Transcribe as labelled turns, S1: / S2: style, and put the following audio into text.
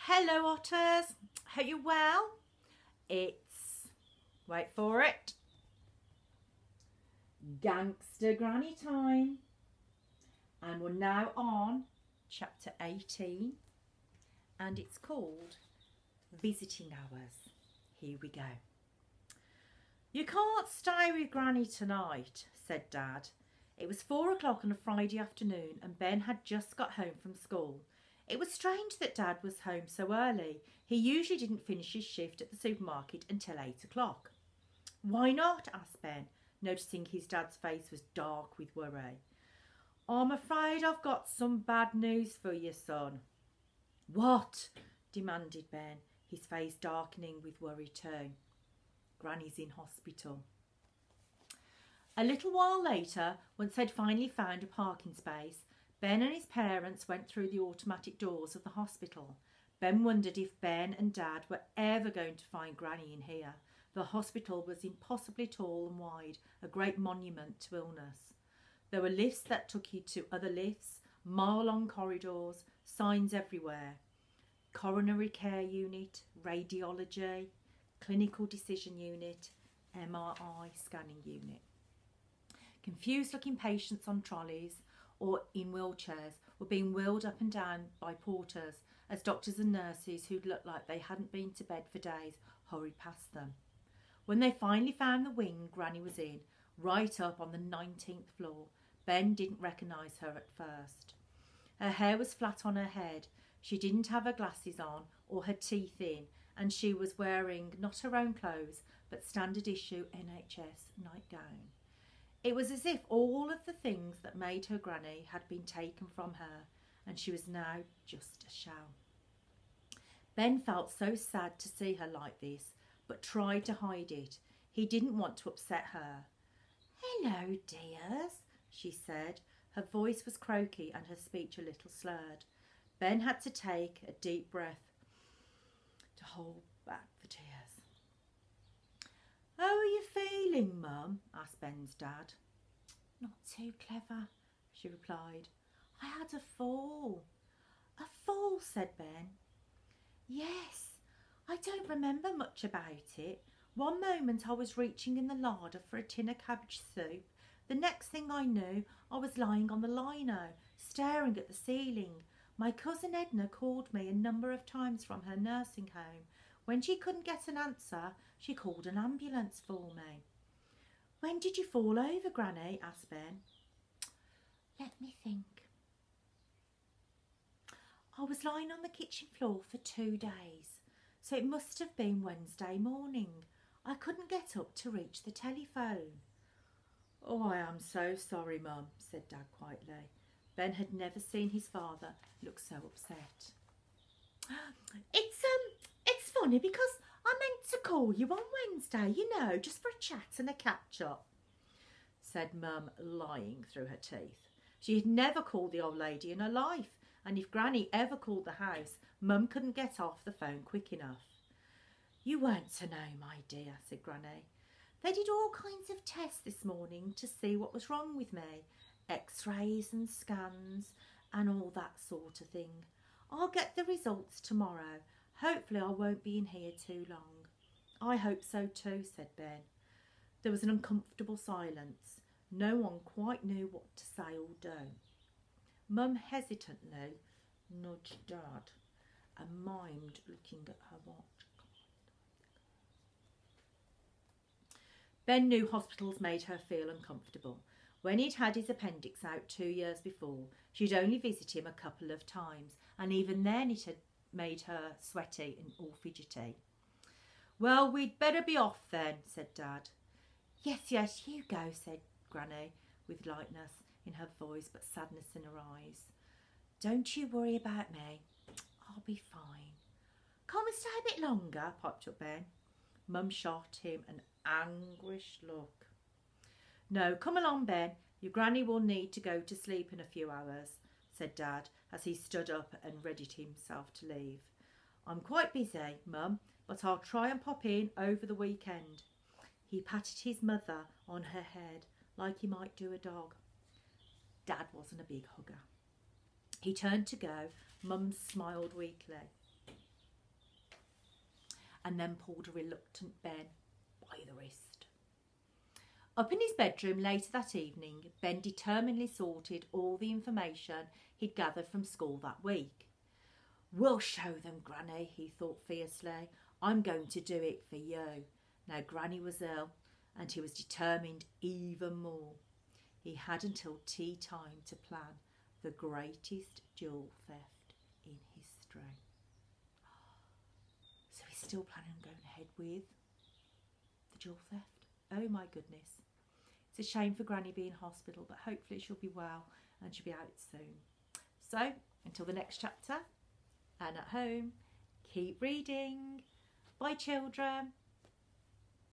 S1: Hello Otters, hope you're well. It's, wait for it, Gangster Granny time. And we're now on chapter 18 and it's called Visiting Hours. Here we go. You can't stay with Granny tonight, said Dad. It was 4 o'clock on a Friday afternoon and Ben had just got home from school. It was strange that Dad was home so early. He usually didn't finish his shift at the supermarket until 8 o'clock. Why not? Asked Ben, noticing his dad's face was dark with worry. I'm afraid I've got some bad news for you, son. What? Demanded Ben, his face darkening with worry too. Granny's in hospital. A little while later, once they'd finally found a parking space, Ben and his parents went through the automatic doors of the hospital. Ben wondered if Ben and Dad were ever going to find Granny in here. The hospital was impossibly tall and wide, a great monument to illness. There were lifts that took you to other lifts, mile-long corridors, signs everywhere. Coronary care unit, radiology, clinical decision unit, MRI scanning unit. Confused-looking patients on trolleys or in wheelchairs were being wheeled up and down by porters as doctors and nurses who'd looked like they hadn't been to bed for days hurried past them. When they finally found the wing Granny was in, right up on the 19th floor, Ben didn't recognise her at first. Her hair was flat on her head, she didn't have her glasses on or her teeth in, and she was wearing not her own clothes but standard issue NHS nightgown. It was as if all of the things that made her Granny had been taken from her and she was now just a shell. Ben felt so sad to see her like this but tried to hide it. He didn't want to upset her. "Hello, dears," she said. Her voice was croaky and her speech a little slurred. Ben had to take a deep breath to hold back the tears. "How are you feeling, Mum?" asked Ben's dad. "Not too clever," she replied. "I had a fall." "A fall?" said Ben. "Yes, I don't remember much about it. One moment I was reaching in the larder for a tin of cabbage soup. The next thing I knew, I was lying on the lino, staring at the ceiling. My cousin Edna called me a number of times from her nursing home. When she couldn't get an answer, she called an ambulance for me." "When did you fall over, Granny?" asked Ben. "Let me think. I was lying on the kitchen floor for 2 days, so it must have been Wednesday morning. I couldn't get up to reach the telephone." "Oh, I am so sorry, Mum," said Dad quietly. Ben had never seen his father look so upset. It's funny because I meant to call you on Wednesday, you know, just for a chat and a catch-up," said Mum, lying through her teeth. She had never called the old lady in her life, and if Granny ever called the house, Mum couldn't get off the phone quick enough. "You weren't to know, my dear," said Granny. "They did all kinds of tests this morning to see what was wrong with me. X-rays and scans and all that sort of thing. I'll get the results tomorrow. Hopefully I won't be in here too long." "I hope so too," said Ben. There was an uncomfortable silence. No one quite knew what to say or do. Mum hesitantly nudged Dad and mimed looking at her watch. Ben knew hospitals made her feel uncomfortable. When he'd had his appendix out 2 years before, she'd only visit him a couple of times, and even then it had made her sweaty and all fidgety. "Well, we'd better be off then," said Dad. Yes, you go," said Granny, with lightness in her voice but sadness in her eyes. "Don't you worry about me. I'll be fine." "Can't we stay a bit longer?" piped up Ben. Mum shot him an anguished look. "No, come along, Ben. Your Granny will need to go to sleep in a few hours," said Dad as he stood up and readied himself to leave. "I'm quite busy, Mum, but I'll try and pop in over the weekend." He patted his mother on her head like he might do a dog. Dad wasn't a big hugger. He turned to go. Mum smiled weakly. and then pulled a reluctant Ben by the wrist. Up in his bedroom later that evening, Ben determinedly sorted all the information he'd gathered from school that week. "We'll show them, Granny," he thought fiercely. "I'm going to do it for you." Now Granny was ill, and he was determined even more. He had until tea time to plan the greatest jewel theft in history. So he's still planning on going ahead with the jewel theft. Oh my goodness. It's a shame for Granny being in hospital, but hopefully she'll be well and she'll be out soon. So until the next chapter, and at home, keep reading. Bye children.